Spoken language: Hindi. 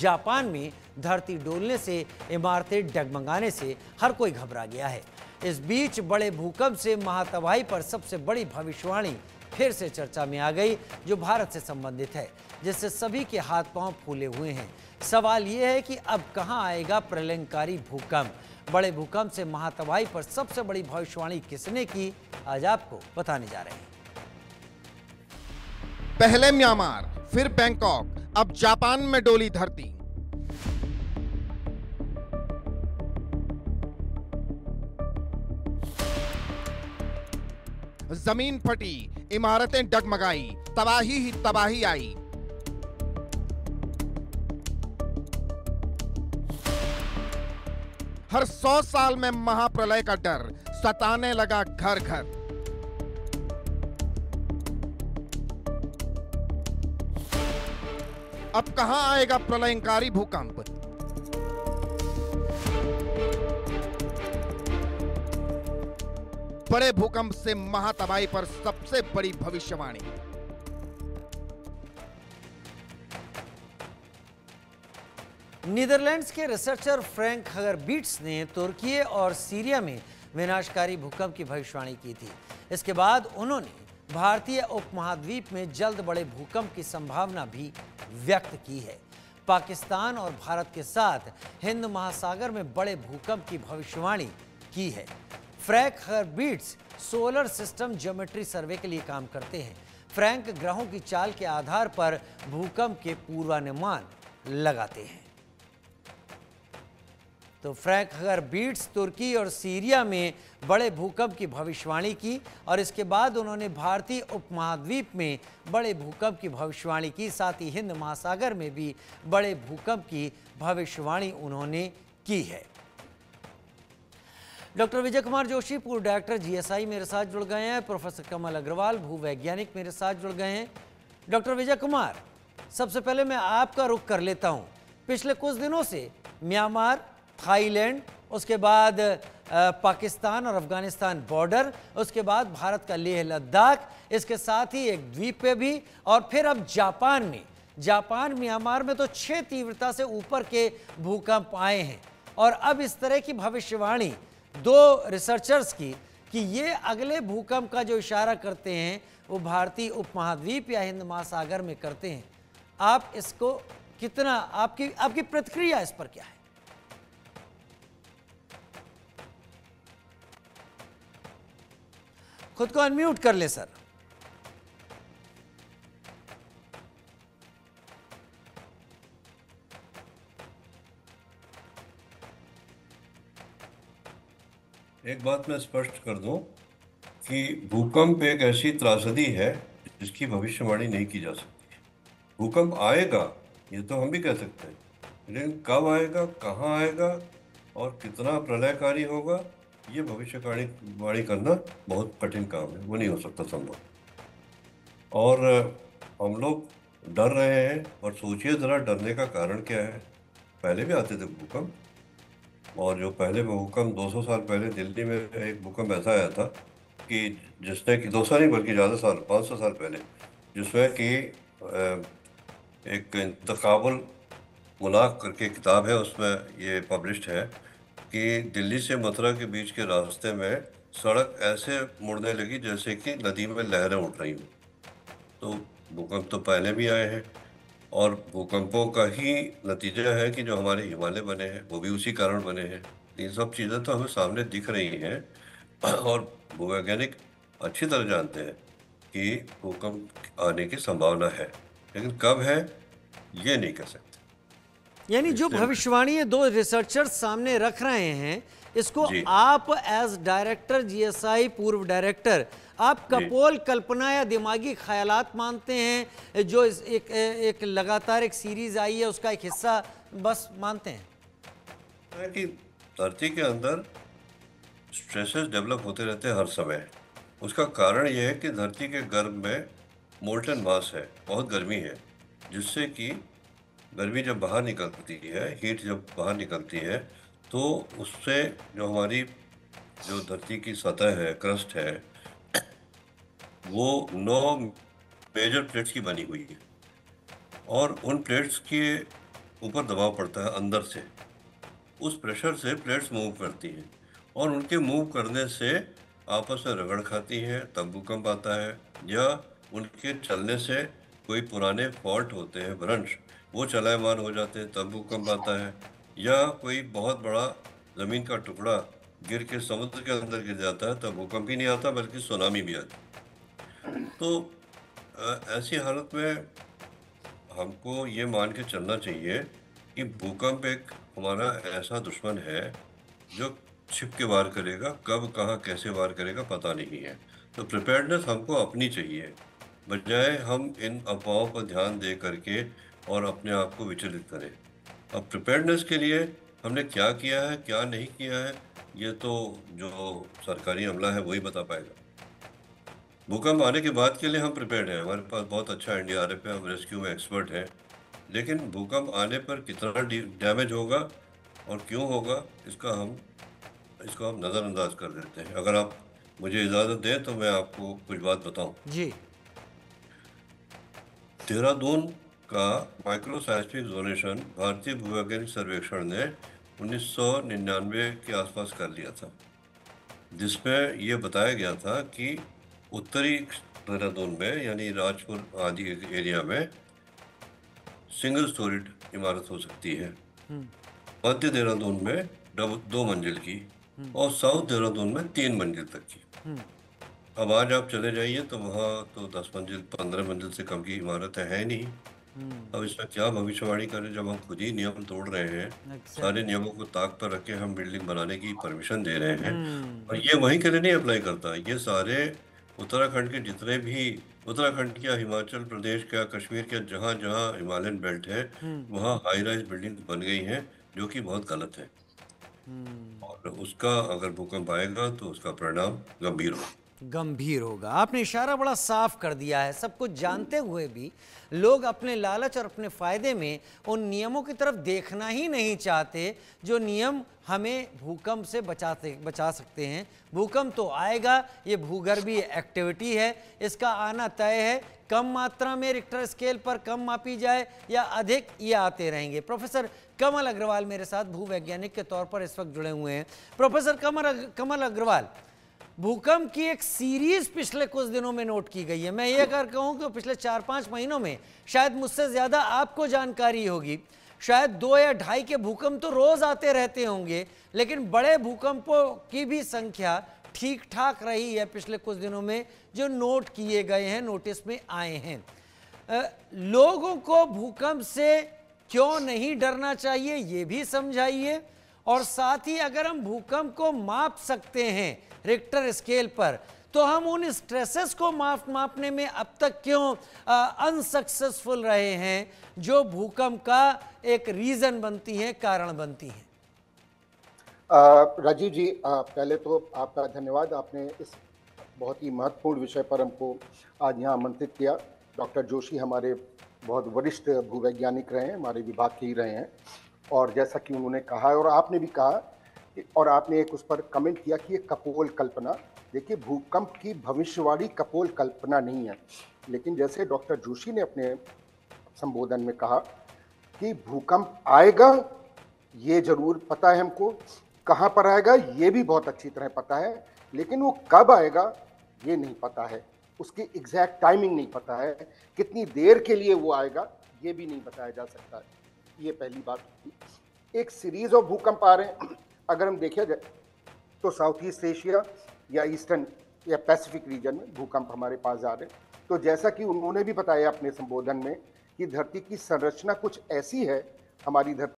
जापान में धरती डोलने से, इमारतें डगमगाने से हर कोई घबरा गया है। इस बीच बड़े भूकंप से महातबाही पर सबसे बड़ी भविष्यवाणी फिर से चर्चा में आ गई, जो भारत से संबंधित है, जिससे सभी के हाथ पांव फूले हुए हैं। सवाल यह है कि अब कहां आएगा प्रलयंकारी भूकंप। बड़े भूकंप से महातबाही पर सबसे बड़ी भविष्यवाणी किसने की, आज आपको बताने जा रहे हैं। पहले म्यांमार, फिर बैंकॉक, अब जापान में डोली धरती। जमीन फटी, इमारतें डगमगाई, तबाही ही तबाही आई। हर 100 साल में महाप्रलय का डर सताने लगा घर घर। अब कहां आएगा प्रलयंकारी भूकंप। बड़े भूकंप से महातबाही पर सबसे बड़ी भविष्यवाणी। नीदरलैंड्स के रिसर्चर फ्रैंक हगरबीट्स ने तुर्की और सीरिया में विनाशकारी भूकंप की भविष्यवाणी की थी। इसके बाद उन्होंने भारतीय उपमहाद्वीप में जल्द बड़े भूकंप की संभावना भी व्यक्त की है। पाकिस्तान और भारत के साथ हिंद महासागर में बड़े भूकंप की भविष्यवाणी की है। फ्रैंक हगरबीट्स सोलर सिस्टम ज्योमेट्री सर्वे के लिए काम करते हैं। फ्रैंक ग्रहों की चाल के आधार पर भूकंप के पूर्वानुमान लगाते हैं। तो फ्रैंक हगरबीट्स तुर्की और सीरिया में बड़े भूकंप की भविष्यवाणी की और इसके बाद उन्होंने भारतीय उपमहाद्वीप में बड़े भूकंप की भविष्यवाणी की। साथ ही हिंद महासागर में भी बड़े भूकंप की भविष्यवाणी उन्होंने की है। डॉक्टर विजय कुमार जोशी, पूर्व डायरेक्टर जीएसआई, मेरे साथ जुड़ गए हैं। प्रोफेसर कमल अग्रवाल, भूवैज्ञानिक, मेरे साथ जुड़ गए हैं। डॉक्टर विजय कुमार, सबसे पहले मैं आपका रुख कर लेता हूं। पिछले कुछ दिनों से म्यांमार, थाईलैंड, उसके बाद पाकिस्तान और अफगानिस्तान बॉर्डर, उसके बाद भारत का लेह लद्दाख, इसके साथ ही एक द्वीप पे भी, और फिर अब जापान में, म्यांमार में तो 6 तीव्रता से ऊपर के भूकंप आए हैं। और अब इस तरह की भविष्यवाणी 2 रिसर्चर्स की कि ये अगले भूकंप का जो इशारा करते हैं वो भारतीय उपमहाद्वीप या हिंद महासागर में करते हैं। आप इसको कितना, आपकी प्रतिक्रिया इस पर क्या है? खुद को अनम्यूट कर ले सर। एक बात मैं स्पष्ट कर दूं कि भूकंप एक ऐसी त्रासदी है जिसकी भविष्यवाणी नहीं की जा सकती। भूकंप आएगा ये तो हम भी कह सकते हैं, लेकिन कब आएगा, कहाँ आएगा और कितना प्रलयकारी होगा, ये भविष्यवाणी करना बहुत कठिन काम है, वो नहीं हो सकता संभव। और हम लोग डर रहे हैं, और सोचिए ज़रा डरने का कारण क्या है। पहले भी आते थे भूकंप, और जो पहले भूकंप 200 साल पहले दिल्ली में एक भूकंप ऐसा आया था कि जिसने कि 200 नहीं बल्कि ज़्यादा साल, 500 साल पहले, जिसमें कि एक इंतकाबुल मुलाक करके किताब है, उसमें ये पब्लिश्ड है कि दिल्ली से मथुरा के बीच के रास्ते में सड़क ऐसे मुड़ने लगी जैसे कि नदी में लहरें उठ रही हों। तो भूकंप तो पहले भी आए हैं, और भूकंपों का ही नतीजा है कि जो हमारे हिमालय बने हैं वो भी उसी कारण बने हैं। ये सब चीज़ें तो हमें सामने दिख रही हैं और भूवैज्ञानिक अच्छी तरह जानते हैं कि भूकंप आने की संभावना है, लेकिन कब है ये नहीं कह सकते। यानी जो भविष्यवाणी 2 रिसर्चर्स सामने रख रहे हैं, इसको आप एज डायरेक्टर जीएसआई, पूर्व डायरेक्टर, आप कपोल कल्पना या दिमागी ख्यालात मानते हैं, जो एक लगातार एक सीरीज आई है उसका एक हिस्सा बस मानते हैं? कि धरती के अंदर स्ट्रेसेस डेवलप होते रहते हैं हर समय। उसका कारण यह है कि धरती के गर्भ में मोल्टन मास है, बहुत गर्मी है, जिससे कि गर्मी जब बाहर निकलती है, हीट जब बाहर निकलती है, तो उससे जो हमारी जो धरती की सतह है, क्रस्ट है, वो 9 मेजर प्लेट्स की बनी हुई है, और उन प्लेट्स के ऊपर दबाव पड़ता है अंदर से, उस प्रेशर से प्लेट्स मूव करती हैं और उनके मूव करने से आपस में रगड़ खाती हैं, तब भूकंप आता है। या उनके चलने से कोई पुराने फॉल्ट होते हैं, भ्रंश, वो चलायमान हो जाते हैं, तब भूकंप आता है। या कोई बहुत बड़ा ज़मीन का टुकड़ा गिर के समुद्र के अंदर गिर जाता है, तब भूकंप ही नहीं आता बल्कि सुनामी भी आती है। तो ऐसी हालत में हमको ये मान के चलना चाहिए कि भूकंप एक हमारा ऐसा दुश्मन है जो छिप के वार करेगा, कब कहाँ कैसे वार करेगा पता नहीं है। तो प्रिपेयर्डनेस हमको अपनी चाहिए, बजाय हम इन अफवाहों पर ध्यान दे करके और अपने आप को विचलित करें। अब प्रिपेयर्डनेस के लिए हमने क्या किया है क्या नहीं किया है, ये तो जो सरकारी अमला है वही बता पाएगा। भूकंप आने के बाद के लिए हम प्रिपेयर्ड हैं, हमारे पास बहुत अच्छा एनडीआरएफ है, हम रेस्क्यू में एक्सपर्ट हैं। लेकिन भूकंप आने पर कितना डैमेज होगा और क्यों होगा, इसको हम नज़रअंदाज कर देते हैं। अगर आप मुझे इजाज़त दें तो मैं आपको कुछ बात बताऊं। जी। देहरादून का माइक्रो साइस्मिक जोनेशन भारतीय भूवैज्ञानिक सर्वेक्षण ने 1999 के आसपास कर लिया था, जिसमें यह बताया गया था कि उत्तरी देहरादून में यानी राजपुर आदि एरिया में सिंगल स्टोरीड इमारत हो सकती है, मध्य देहरादून में 2 मंजिल की और साउथ देहरादून में 3 मंजिल तक की। अब आज आप चले जाइए तो वहाँ तो 10 मंजिल 15 मंजिल से कम की इमारतें हैं नहीं। अब इसमें क्या भविष्यवाणी करें जब हम खुद ही नियम तोड़ रहे हैं, सारे नियमों को ताक पर रख के हम बिल्डिंग बनाने की परमिशन दे रहे हैं। और ये वहीं के लिए नहीं अप्लाई करता, ये सारे उत्तराखंड के जितने भी, उत्तराखंड क्या, हिमाचल प्रदेश क्या, कश्मीर क्या, जहाँ जहाँ हिमालयन बेल्ट है वहाँ हाई राइज बिल्डिंग बन गई हैं, जो कि बहुत गलत है। और उसका अगर भूकंप आएगा तो उसका परिणाम गंभीर होगा। आपने इशारा बड़ा साफ कर दिया है। सब कुछ जानते हुए भी लोग अपने लालच और अपने फायदे में उन नियमों की तरफ देखना ही नहीं चाहते जो नियम हमें भूकंप से बचा सकते हैं। भूकंप तो आएगा, ये भूगर्भीय एक्टिविटी है, इसका आना तय है। कम मात्रा में रिक्टर स्केल पर कम मापी जाए या अधिक, ये आते रहेंगे। प्रोफेसर कमल अग्रवाल मेरे साथ भूवैज्ञानिक के तौर पर इस वक्त जुड़े हुए हैं। प्रोफेसर कमल अग्रवाल, भूकंप की एक सीरीज पिछले कुछ दिनों में नोट की गई है। मैं ये अगर कहूँ कि पिछले 4-5 महीनों में शायद मुझसे ज़्यादा आपको जानकारी होगी, शायद 2 या 2.5 के भूकंप तो रोज आते रहते होंगे, लेकिन बड़े भूकंपों की भी संख्या ठीक ठाक रही है पिछले कुछ दिनों में जो नोट किए गए हैं, नोटिस में आए हैं। लोगों को भूकंप से क्यों नहीं डरना चाहिए ये भी समझाइए, और साथ ही अगर हम भूकंप को माप सकते हैं रिक्टर स्केल पर तो हम उन स्ट्रेसेस को मापने में अब तक क्यों अनसक्सेसफुल रहे हैं जो भूकंप का एक रीजन बनती हैं, कारण बनती हैं। राजीव जी, पहले तो आपका धन्यवाद, आपने इस बहुत ही महत्वपूर्ण विषय पर हमको आज यहाँ आमंत्रित किया। डॉक्टर जोशी हमारे बहुत वरिष्ठ भूवैज्ञानिक रहे हैं, हमारे विभाग के ही रहे हैं, और जैसा कि उन्होंने कहा और आपने भी कहा और आपने एक उस पर कमेंट किया कि ये कपोल कल्पना, देखिए भूकंप की भविष्यवाणी कपोल कल्पना नहीं है, लेकिन जैसे डॉक्टर जोशी ने अपने संबोधन में कहा कि भूकंप आएगा ये जरूर पता है हमको, कहाँ पर आएगा ये भी बहुत अच्छी तरह पता है, लेकिन वो कब आएगा ये नहीं पता है, उसकी एग्जैक्ट टाइमिंग नहीं पता है, कितनी देर के लिए वो आएगा ये भी नहीं बताया जा सकता है। ये पहली बात थी। एक सीरीज ऑफ भूकंप आ रहे हैं, अगर हम देखें तो साउथ ईस्ट एशिया या ईस्टर्न या पैसिफिक रीजन में भूकंप हमारे पास आ रहे हैं। तो जैसा कि उन्होंने भी बताया अपने संबोधन में कि धरती की संरचना कुछ ऐसी है, हमारी धरती